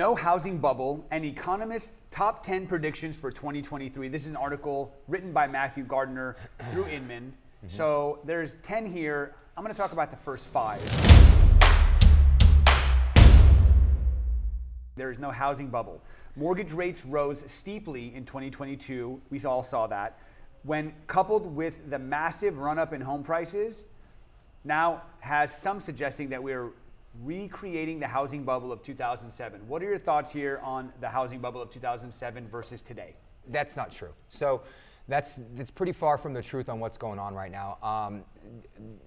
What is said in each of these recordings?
No housing bubble, and Economist's top 10 predictions for 2023. This is an article written by Matthew Gardner through Inman. So there's 10 here. I'm going to talk about the first 5. There is no housing bubble. Mortgage rates rose steeply in 2022. We all saw that. When coupled with the massive run-up in home prices, now has some suggesting that we're recreating the housing bubble of 2007. What are your thoughts here on the housing bubble of 2007 versus today? That's not true. So that's pretty far from the truth on what's going on right now.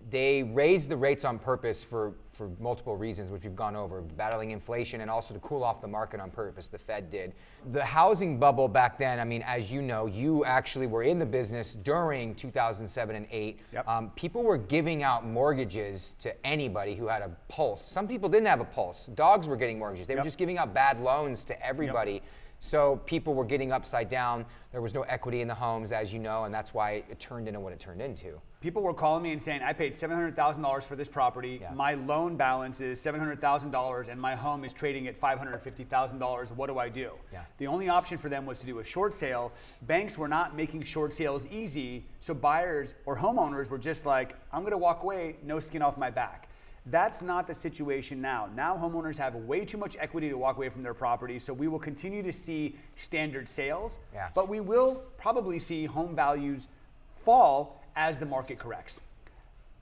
They raised the rates on purpose for multiple reasons, which we've gone over, battling inflation and also to cool off the market on purpose. The Fed did. The housing bubble back then, I mean, as you know, you actually were in the business during 2007 and 8. Yep. People were giving out mortgages to anybody who had a pulse. Some people didn't have a pulse. Dogs were getting mortgages. They were just giving out bad loans to everybody. Yep. So people were getting upside down. There was no equity in the homes, as you know, and that's why it turned into what it turned into. People were calling me and saying, I paid $700,000 for this property. Yeah. My loan balance is $700,000 and my home is trading at $550,000. What do I do? Yeah. The only option for them was to do a short sale. Banks were not making short sales easy, so buyers or homeowners were just like, I'm going to walk away, no skin off my back. That's not the situation now. Now homeowners have way too much equity to walk away from their property, so we will continue to see standard sales, but we will probably see home values fall as the market corrects.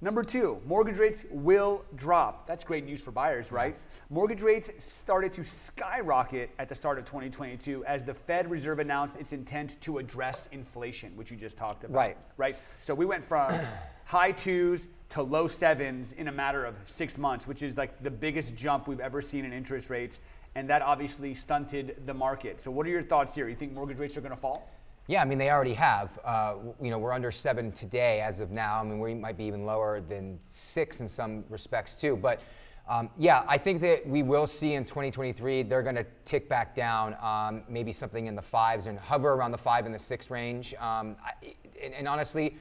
Number 2, mortgage rates will drop. That's great news for buyers, right? Mortgage rates started to skyrocket at the start of 2022 as the Fed Reserve announced its intent to address inflation, which you just talked about. Right. So we went from high 2s to low 7s in a matter of 6 months, which is like the biggest jump we've ever seen in interest rates. And that obviously stunted the market. So what are your thoughts here? You think mortgage rates are going to fall? Yeah, I mean, they already have. We're under 7 today as of now. I mean, we might be even lower than 6 in some respects too. But I think that we will see in 2023, they're going to tick back down, maybe something in the 5s and hover around the 5 and the 6 range. And honestly,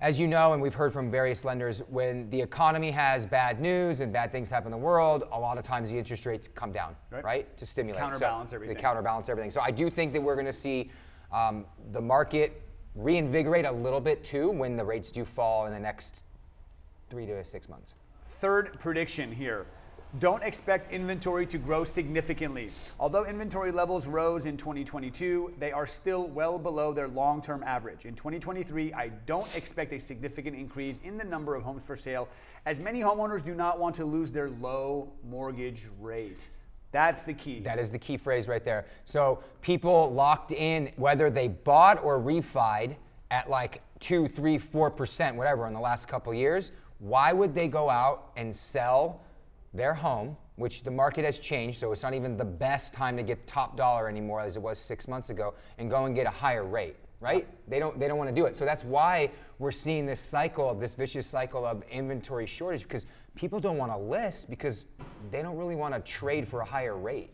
as you know, and we've heard from various lenders, when the economy has bad news and bad things happen in the world, a lot of times the interest rates come down, right? To stimulate. Counterbalance everything. They counterbalance everything. So I do think that we're going to see the market reinvigorate a little bit too when the rates do fall in the next 3 to 6 months. Third prediction here. Don't expect inventory to grow significantly. Although inventory levels rose in 2022, they are still well below their long-term average. In 2023, I don't expect a significant increase in the number of homes for sale, as many homeowners do not want to lose their low mortgage rate. That's the key. That is the key phrase right there. So people locked in, whether they bought or refied at like 2, 3, 4%, whatever, in the last couple of years, why would they go out and sell their home, which the market has changed, so it's not even the best time to get top dollar anymore as it was 6 months ago, and go and get a higher rate, right? They don't want to do it. So that's why we're seeing this vicious cycle of inventory shortage, because people don't want to list because they don't really want to trade for a higher rate.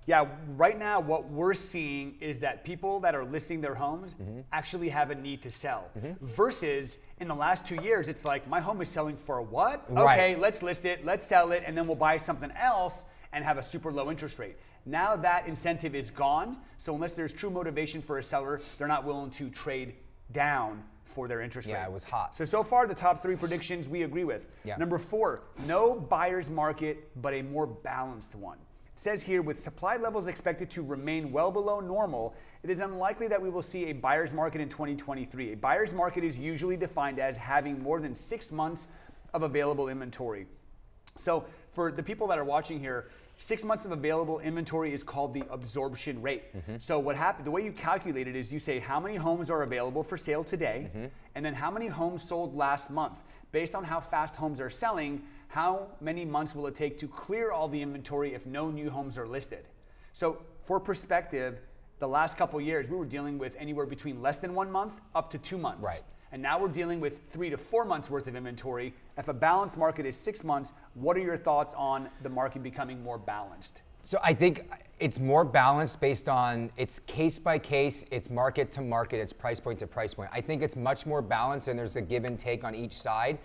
Yeah, right now what we're seeing is that people that are listing their homes actually have a need to sell. Versus in the last 2 years, it's like, my home is selling for what? Okay, let's list it, let's sell it, and then we'll buy something else and have a super low interest rate. Now that incentive is gone, so unless there's true motivation for a seller, they're not willing to trade down for their interest rate. Yeah, it was hot. So far, the top 3 predictions we agree with. Yeah. Number 4, no buyer's market, but a more balanced one. It says here, with supply levels expected to remain well below normal, it is unlikely that we will see a buyer's market in 2023. A buyer's market is usually defined as having more than 6 months of available inventory. So for the people that are watching here, 6 months of available inventory is called the absorption rate. So what happened, the way you calculate it is you say how many homes are available for sale today, and then how many homes sold last month. Based on how fast homes are selling, how many months will it take to clear all the inventory if no new homes are listed? So for perspective, the last couple of years, we were dealing with anywhere between less than 1 month up to 2 months. Right. And now we're dealing with 3 to 4 months worth of inventory. If a balanced market is 6 months, what are your thoughts on the market becoming more balanced? So I think It's more balanced based on, it's case by case, it's market to market, it's price point to price point. I think it's much more balanced and there's a give and take on each side,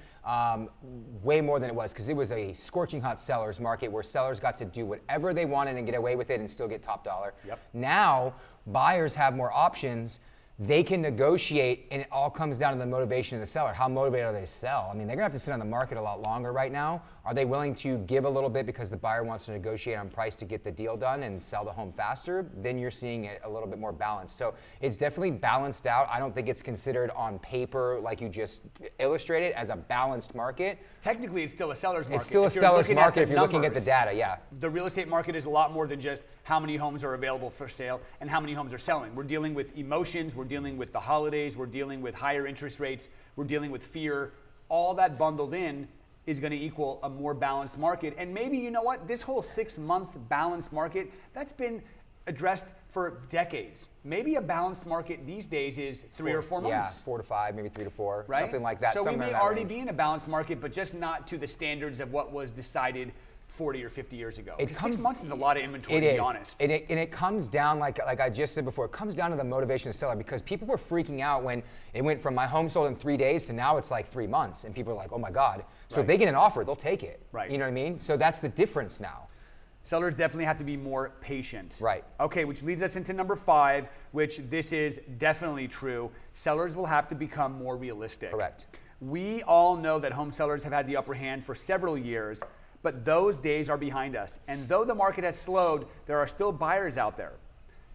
way more than it was, because it was a scorching hot seller's market where sellers got to do whatever they wanted and get away with it and still get top dollar. Yep. Now, buyers have more options. They can negotiate, and it all comes down to the motivation of the seller. How motivated are they to sell? I mean, they're gonna have to sit on the market a lot longer right now. Are they willing to give a little bit because the buyer wants to negotiate on price to get the deal done and sell the home faster? Then you're seeing it a little bit more balanced. So it's definitely balanced out. I don't think it's considered on paper, like you just illustrated, as a balanced market. Technically, it's still a seller's market. It's still a If you're seller's looking at market the if you're looking at the numbers. data, yeah. The real estate market is a lot more than just how many homes are available for sale and how many homes are selling. We're dealing with emotions, we're dealing with the holidays, we're dealing with higher interest rates, we're dealing with fear. All that bundled in is going to equal a more balanced market. And maybe, you know what, this whole 6-month balanced market, that's been addressed for decades. Maybe a balanced market these days is 3 or 4 months. Yeah, 4 to 5, maybe 3 to 4, right? something like that. So we somewhere may in that already range. be in a balanced market, but just not to the standards of what was decided 40 or 50 years ago. 6 months is a lot of inventory, to be honest. And it comes down, like I just said before, it comes down to the motivation of the seller, because people were freaking out when it went from my home sold in 3 days to now it's like 3 months. And people are like, oh my God. So if they get an offer, they'll take it. Right. You know what I mean? So that's the difference now. Sellers definitely have to be more patient. Right. Okay, which leads us into number 5, which this is definitely true. Sellers will have to become more realistic. Correct. We all know that home sellers have had the upper hand for several years, but those days are behind us. And though the market has slowed, there are still buyers out there.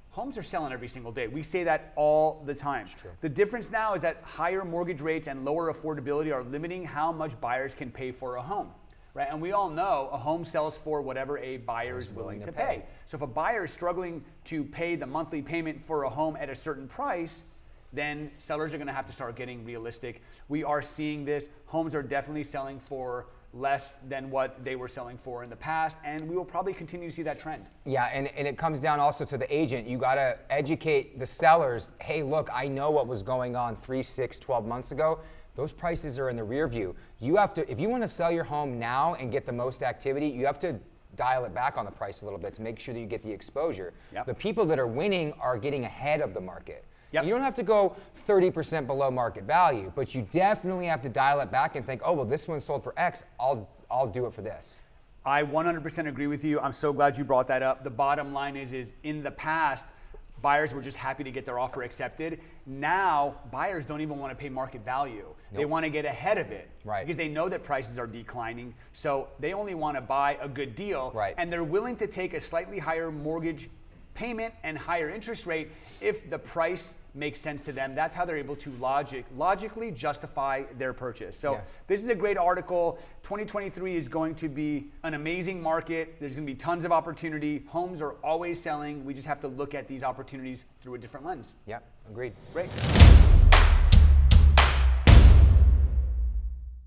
Homes are selling every single day. We say that all the time. It's true. The difference now is that higher mortgage rates and lower affordability are limiting how much buyers can pay for a home. Right? And we all know a home sells for whatever a buyer is willing to pay. So if a buyer is struggling to pay the monthly payment for a home at a certain price, then sellers are going to have to start getting realistic. We are seeing this. Homes are definitely selling for less than what they were selling for in the past, and we will probably continue to see that trend. Yeah, and it comes down also to the agent. You got to educate the sellers. Hey, look, I know what was going on 3, 6, 12 months ago. Those prices are in the rear view. You have to, if you want to sell your home now and get the most activity, you have to dial it back on the price a little bit to make sure that you get the exposure. Yep. The people that are winning are getting ahead of the market. Yep. You don't have to go 30% below market value, but you definitely have to dial it back and think, oh, well, this one sold for X, I'll do it for this. I 100% agree with you. I'm so glad you brought that up. The bottom line is in the past, buyers were just happy to get their offer accepted. Now, buyers don't even want to pay market value. Nope. They want to get ahead of it. Right. Because they know that prices are declining. So they only want to buy a good deal. Right. And they're willing to take a slightly higher mortgage payment and higher interest rate if the price makes sense to them. That's how they're able to logically justify their purchase. So This is a great article. 2023 is going to be an amazing market. There's going to be tons of opportunity. Homes are always selling. We just have to look at these opportunities through a different lens. Yeah, agreed. Great.